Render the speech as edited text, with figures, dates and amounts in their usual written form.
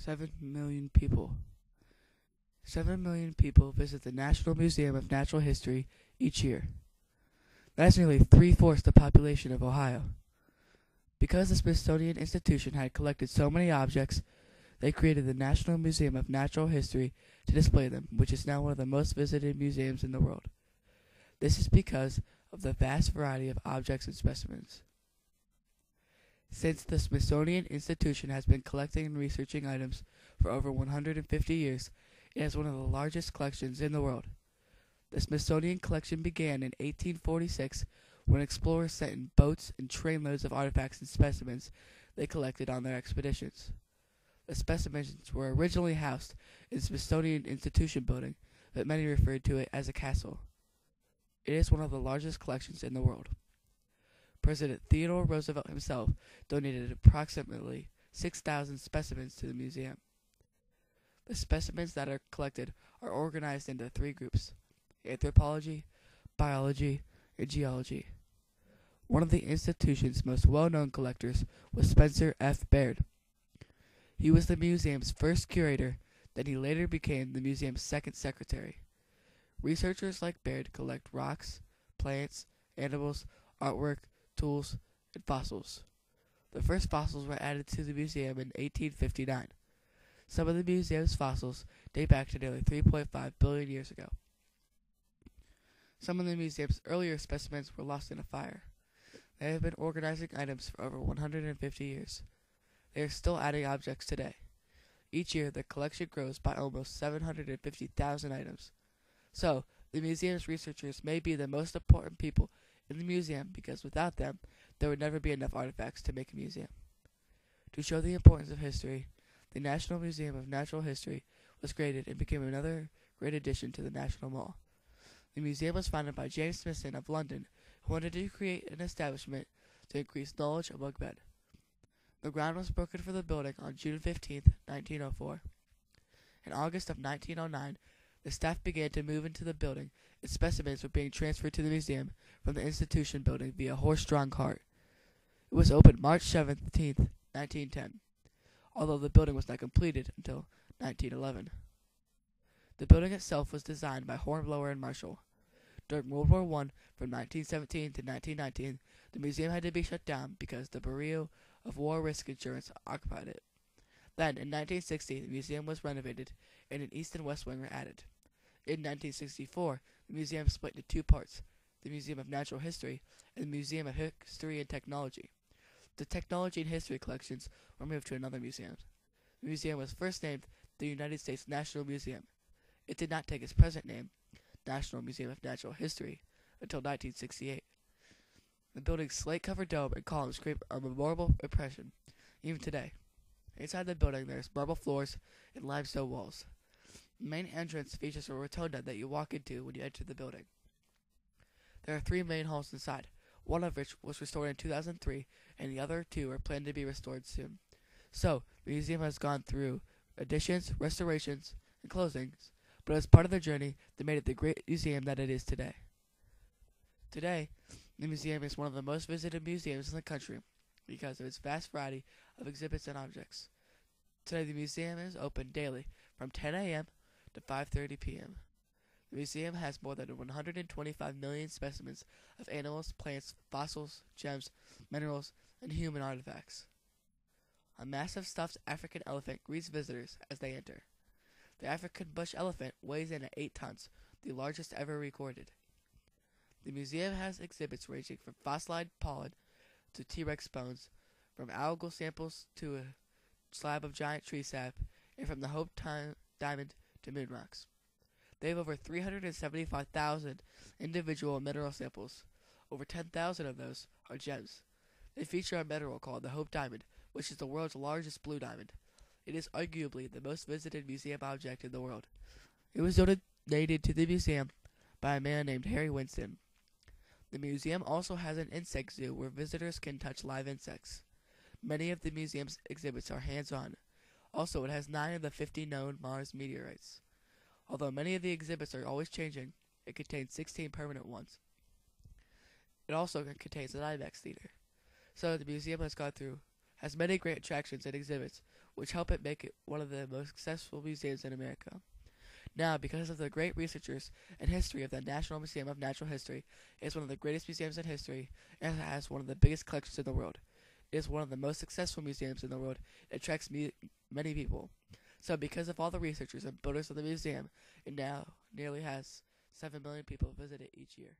7 million people. 7 million people visit the National Museum of Natural History each year. That is nearly three-fourths the population of Ohio. Because the Smithsonian Institution had collected so many objects, they created the National Museum of Natural History to display them, which is now one of the most visited museums in the world. This is because of the vast variety of objects and specimens. Since the Smithsonian Institution has been collecting and researching items for over 150 years, it has one of the largest collections in the world. The Smithsonian collection began in 1846 when explorers sent in boats and trainloads of artifacts and specimens they collected on their expeditions. The specimens were originally housed in the Smithsonian Institution building, but many referred to it as a castle. It is one of the largest collections in the world. President Theodore Roosevelt himself donated approximately 6,000 specimens to the museum. The specimens that are collected are organized into three groups: anthropology, biology, and geology. One of the institution's most well-known collectors was Spencer F. Baird. He was the museum's first curator, then he later became the museum's second secretary. Researchers like Baird collect rocks, plants, animals, artwork, tools, and fossils. The first fossils were added to the museum in 1859. Some of the museum's fossils date back to nearly 3.5 billion years ago. Some of the museum's earlier specimens were lost in a fire. They have been organizing items for over 150 years. They are still adding objects today. Each year, the collection grows by almost 750,000 items. So, the museum's researchers may be the most important people in the museum because without them, there would never be enough artifacts to make a museum. To show the importance of history, the National Museum of Natural History was created and became another great addition to the National Mall. The museum was founded by James Smithson of London, who wanted to create an establishment to increase knowledge among men. The ground was broken for the building on June 15, 1904. In August of 1909, the staff began to move into the building, and specimens were being transferred to the museum from the institution building via horse-drawn cart. It was opened March 17, 1910, although the building was not completed until 1911. The building itself was designed by Hornblower and Marshall. During World War I, from 1917 to 1919, the museum had to be shut down because the Bureau of War Risk Insurance occupied it. Then, in 1960, the museum was renovated, and an east and west wing were added. In 1964, the museum split into two parts, the Museum of Natural History and the Museum of History and Technology. The technology and history collections were moved to another museum. The museum was first named the United States National Museum. It did not take its present name, National Museum of Natural History, until 1968. The building's slate-covered dome and columns create a memorable impression, even today. Inside the building, there is marble floors and limestone walls. The main entrance features a rotunda that you walk into when you enter the building. There are three main halls inside, one of which was restored in 2003, and the other two are planned to be restored soon. So, the museum has gone through additions, restorations, and closings, but as part of their journey, they made it the great museum that it is today. Today, the museum is one of the most visited museums in the country because of its vast variety of exhibits and objects. Today, the museum is open daily from 10 a.m. to 5:30 p.m. The museum has more than 125 million specimens of animals, plants, fossils, gems, minerals, and human artifacts. A massive stuffed African elephant greets visitors as they enter. The African bush elephant weighs in at 8 tons, the largest ever recorded. The museum has exhibits ranging from fossilized pollen to T-Rex bones, from algal samples to a slab of giant tree sap, and from the Hope Diamond to moon rocks. They have over 375,000 individual mineral samples. Over 10,000 of those are gems. They feature a mineral called the Hope Diamond, which is the world's largest blue diamond. It is arguably the most visited museum object in the world. It was donated to the museum by a man named Harry Winston. The museum also has an insect zoo where visitors can touch live insects. Many of the museum's exhibits are hands-on. Also, it has 9 of the 50 known Mars meteorites. Although many of the exhibits are always changing, it contains 16 permanent ones. It also contains an IMAX theater. So the museum has gone through has many great attractions and exhibits, which help it make it one of the most successful museums in America. Now, because of the great researchers and history of the National Museum of Natural History, it is one of the greatest museums in history and has one of the biggest collections in the world. It is one of the most successful museums in the world. It attracts many people. So, because of all the researchers and builders of the museum, it now nearly has 7 million people visit it each year.